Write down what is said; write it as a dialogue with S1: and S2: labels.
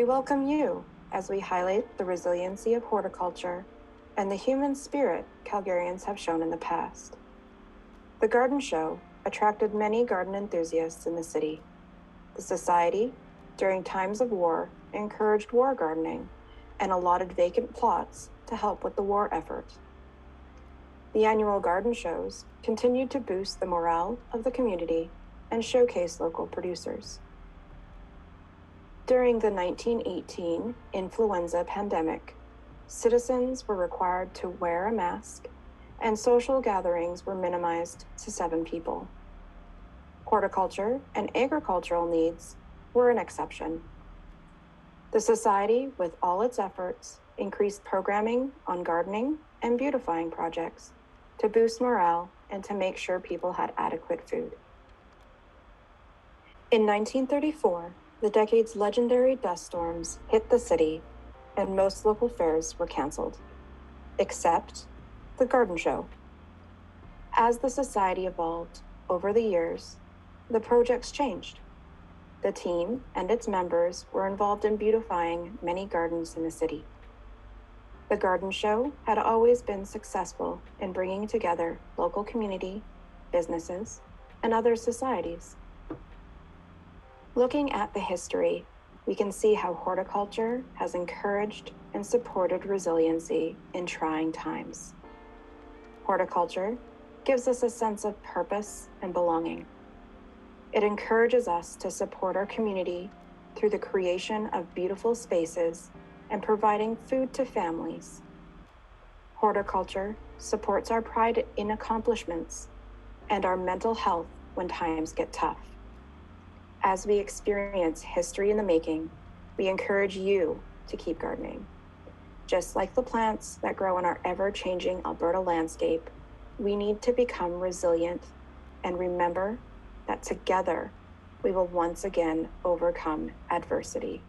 S1: We welcome you as we highlight the resiliency of horticulture and the human spirit Calgarians have shown in the past. The garden show attracted many garden enthusiasts in the city. The Society, during times of war, encouraged war gardening and allotted vacant plots to help with the war effort. The annual garden shows continued to boost the morale of the community and showcase local producers. During the 1918 influenza pandemic, citizens were required to wear a mask and social gatherings were minimized to 7 people. Horticulture and agricultural needs were an exception. The Society, with all its efforts, increased programming on gardening and beautifying projects to boost morale and to make sure people had adequate food. In 1934, the decade's legendary dust storms hit the city and most local fairs were canceled, except the garden show. As the Society evolved over the years, the projects changed. The team and its members were involved in beautifying many gardens in the city. The garden show had always been successful in bringing together local community, businesses, and other societies. Looking at the history, we can see how horticulture has encouraged and supported resiliency in trying times. Horticulture gives us a sense of purpose and belonging. It encourages us to support our community through the creation of beautiful spaces and providing food to families. Horticulture supports our pride in accomplishments and our mental health when times get tough. As we experience history in the making, we encourage you to keep gardening. Just like the plants that grow in our ever-changing Alberta landscape, we need to become resilient and remember that together we will once again overcome adversity.